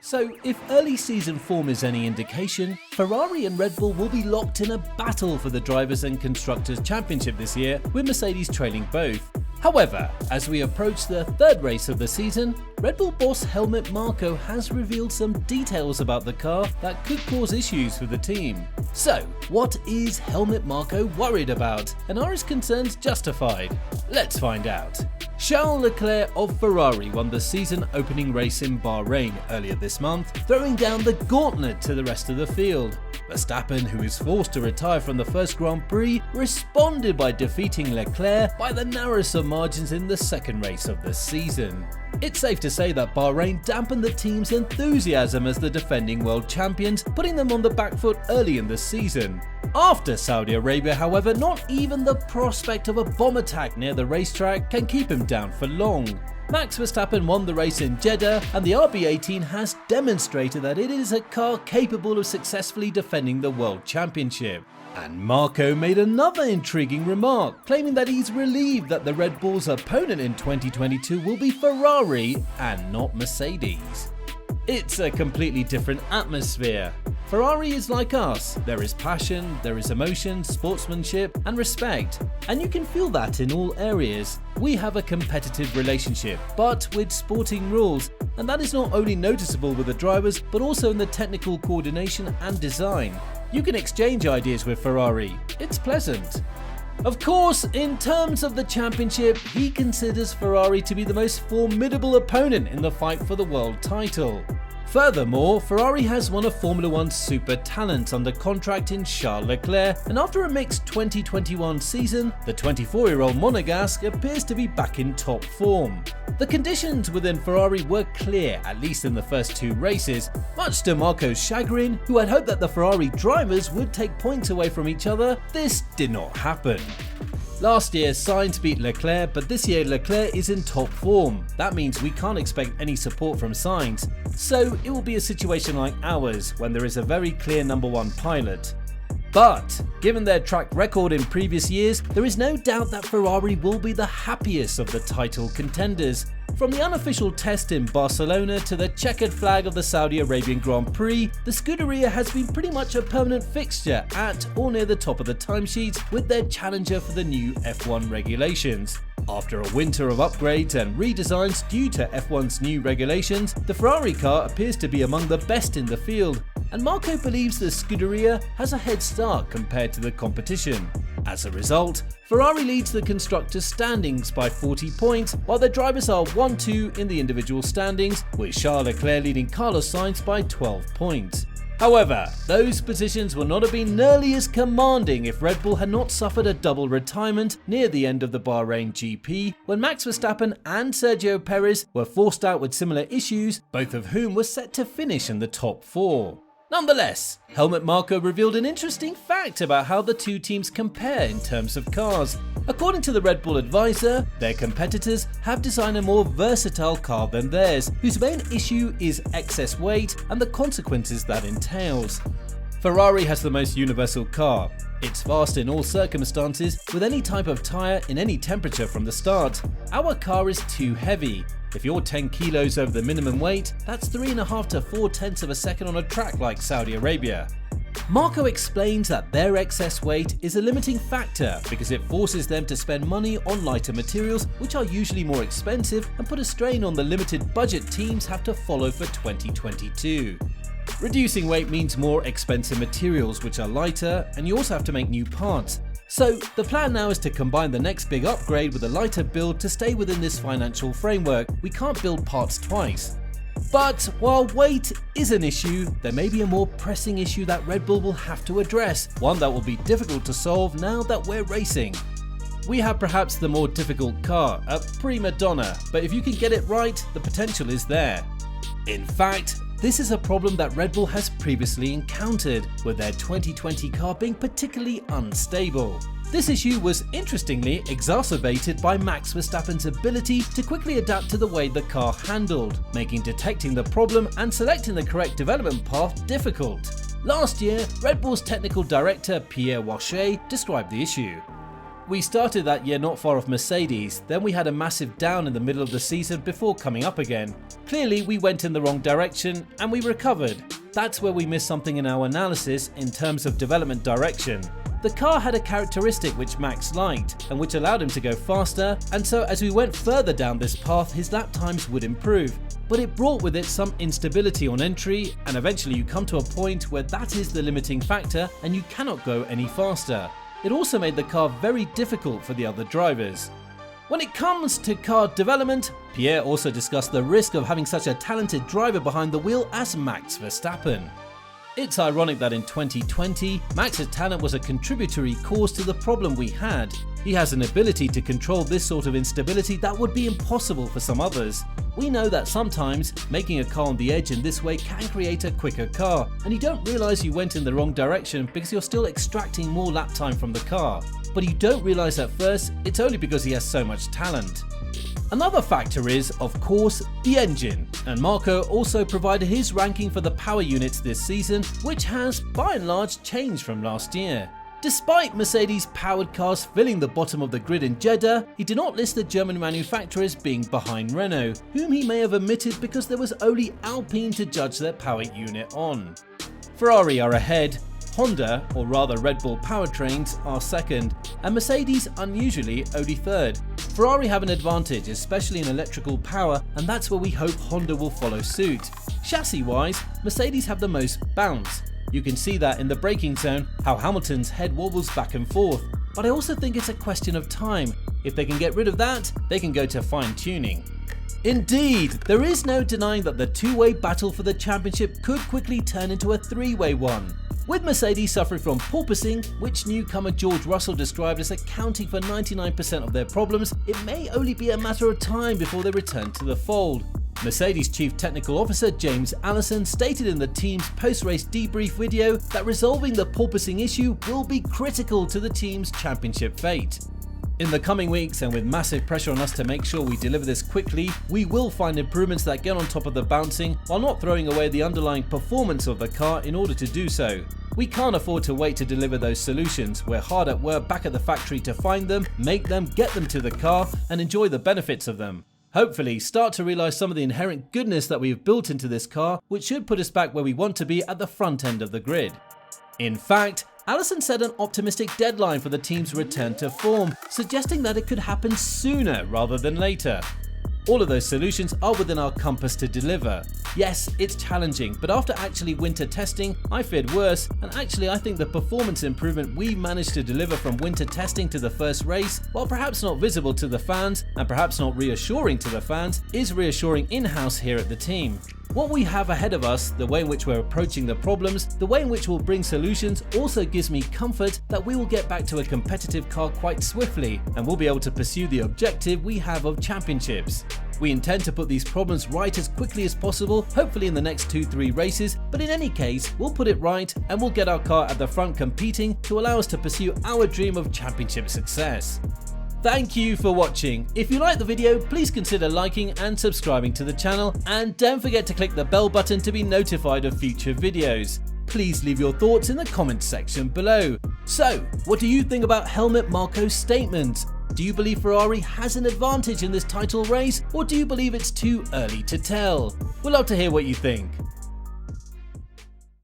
So if early season form is any indication, Ferrari and Red Bull will be locked in a battle for the Drivers' and Constructors' Championship this year, with Mercedes trailing both. However, as we approach the third race of the season, Red Bull boss Helmut Marko has revealed some details about the car that could cause issues for the team. So, what is Helmut Marko worried about, and are his concerns justified? Let's find out. Charles Leclerc of Ferrari won the season opening race in Bahrain earlier this month, throwing down the gauntlet to the rest of the field. Verstappen, who is forced to retire from the first Grand Prix, responded by defeating Leclerc by the narrowest of margins in the second race of the season. It's safe to say that Bahrain dampened the team's enthusiasm as the defending world champions, putting them on the back foot early in the season. After Saudi Arabia, however, not even the prospect of a bomb attack near the racetrack can keep him down for long. Max Verstappen won the race in Jeddah, and the RB18 has demonstrated that it is a car capable of successfully defending the World Championship. And Marko made another intriguing remark, claiming that he's relieved that the Red Bull's opponent in 2022 will be Ferrari and not Mercedes. It's a completely different atmosphere. Ferrari is like us. There is passion, there is emotion, sportsmanship and respect. And you can feel that in all areas. We have a competitive relationship, but with sporting rules. And that is not only noticeable with the drivers, but also in the technical coordination and design. You can exchange ideas with Ferrari. It's pleasant. Of course, in terms of the championship, he considers Ferrari to be the most formidable opponent in the fight for the world title. Furthermore, Ferrari has one of Formula One's super talents under contract in Charles Leclerc, and after a mixed 2021 season, the 24-year-old Monegasque appears to be back in top form. The conditions within Ferrari were clear, at least in the first two races, much to Marko's chagrin, who had hoped that the Ferrari drivers would take points away from each other. This did not happen. Last year, Sainz beat Leclerc, but this year Leclerc is in top form. That means we can't expect any support from Sainz. So it will be a situation like ours, when there is a very clear number one pilot. But, given their track record in previous years, there is no doubt that Ferrari will be the happiest of the title contenders. From the unofficial test in Barcelona to the checkered flag of the Saudi Arabian Grand Prix, the Scuderia has been pretty much a permanent fixture at or near the top of the timesheets with their challenger for the new F1 regulations. After a winter of upgrades and redesigns due to F1's new regulations, the Ferrari car appears to be among the best in the field, and Marko believes the Scuderia has a head start compared to the competition. As a result, Ferrari leads the constructors' standings by 40 points, while their drivers are 1-2 in the individual standings, with Charles Leclerc leading Carlos Sainz by 12 points. However, those positions would not have been nearly as commanding if Red Bull had not suffered a double retirement near the end of the Bahrain GP, when Max Verstappen and Sergio Perez were forced out with similar issues, both of whom were set to finish in the top four. Nonetheless, Helmut Marko revealed an interesting fact about how the two teams compare in terms of cars. According to the Red Bull advisor, their competitors have designed a more versatile car than theirs, whose main issue is excess weight and the consequences that entails. Ferrari has the most universal car. It's fast in all circumstances, with any type of tyre in any temperature from the start. Our car is too heavy. If you're 10 kilos over the minimum weight, that's 3.5 to 4 tenths of a second on a track like Saudi Arabia. Marko explains that their excess weight is a limiting factor because it forces them to spend money on lighter materials, which are usually more expensive and put a strain on the limited budget teams have to follow for 2022. Reducing weight means more expensive materials which are lighter, and you also have to make new parts. So the plan now is to combine the next big upgrade with a lighter build to stay within this financial framework. We can't build parts twice. But while weight is an issue, there may be a more pressing issue that Red Bull will have to address, one that will be difficult to solve now that we're racing. We have perhaps the more difficult car, a prima donna, but if you can get it right, the potential is there. In fact, this is a problem that Red Bull has previously encountered, with their 2020 car being particularly unstable. This issue was interestingly exacerbated by Max Verstappen's ability to quickly adapt to the way the car handled, making detecting the problem and selecting the correct development path difficult. Last year, Red Bull's technical director Pierre Wache described the issue. We started that year not far off Mercedes, then we had a massive down in the middle of the season before coming up again. Clearly we went in the wrong direction and we recovered. That's where we missed something in our analysis in terms of development direction. The car had a characteristic which Max liked and which allowed him to go faster, and so as we went further down this path his lap times would improve. But it brought with it some instability on entry, and eventually you come to a point where that is the limiting factor and you cannot go any faster. It also made the car very difficult for the other drivers. When it comes to car development, Pierre also discussed the risk of having such a talented driver behind the wheel as Max Verstappen. It's ironic that in 2020, Max's talent was a contributory cause to the problem we had. He has an ability to control this sort of instability that would be impossible for some others. We know that sometimes making a car on the edge in this way can create a quicker car, and you don't realize you went in the wrong direction because you're still extracting more lap time from the car. But you don't realize at first it's only because he has so much talent. Another factor is, of course, the engine, and Marko also provided his ranking for the power units this season, which has, by and large, changed from last year. Despite Mercedes powered cars filling the bottom of the grid in Jeddah, he did not list the German manufacturers being behind Renault, whom he may have omitted because there was only Alpine to judge their power unit on. Ferrari are ahead, Honda, or rather Red Bull powertrains, are second, and Mercedes unusually only third. Ferrari have an advantage, especially in electrical power, and that's where we hope Honda will follow suit. Chassis-wise, Mercedes have the most bounce. You can see that in the braking zone, how Hamilton's head wobbles back and forth. But I also think it's a question of time. If they can get rid of that, they can go to fine-tuning. Indeed, there is no denying that the two-way battle for the championship could quickly turn into a three-way one. With Mercedes suffering from porpoising, which newcomer George Russell described as accounting for 99% of their problems, it may only be a matter of time before they return to the fold. Mercedes Chief Technical Officer James Allison stated in the team's post-race debrief video that resolving the porpoising issue will be critical to the team's championship fate. In the coming weeks, and with massive pressure on us to make sure we deliver this quickly, we will find improvements that get on top of the bouncing while not throwing away the underlying performance of the car in order to do so. We can't afford to wait to deliver those solutions. We're hard at work back at the factory to find them, make them, get them to the car, and enjoy the benefits of them. Hopefully start to realise some of the inherent goodness that we've built into this car, which should put us back where we want to be at the front end of the grid. In fact, Allison set an optimistic deadline for the team's return to form, suggesting that it could happen sooner rather than later. All of those solutions are within our compass to deliver. Yes, it's challenging, but after actually winter testing, I feared worse, and actually I think the performance improvement we managed to deliver from winter testing to the first race, while perhaps not visible to the fans, and perhaps not reassuring to the fans, is reassuring in-house here at the team. What we have ahead of us, the way in which we're approaching the problems, the way in which we'll bring solutions also gives me comfort that we will get back to a competitive car quite swiftly and we'll be able to pursue the objective we have of championships. We intend to put these problems right as quickly as possible, hopefully in the next 2-3 races, but in any case, we'll put it right and we'll get our car at the front competing to allow us to pursue our dream of championship success. Thank you for watching. If you liked the video, please consider liking and subscribing to the channel, and don't forget to click the bell button to be notified of future videos. Please leave your thoughts in the comments section below. So, what do you think about Helmut Marko's statement? Do you believe Ferrari has an advantage in this title race, or do you believe it's too early to tell? We'd love to hear what you think.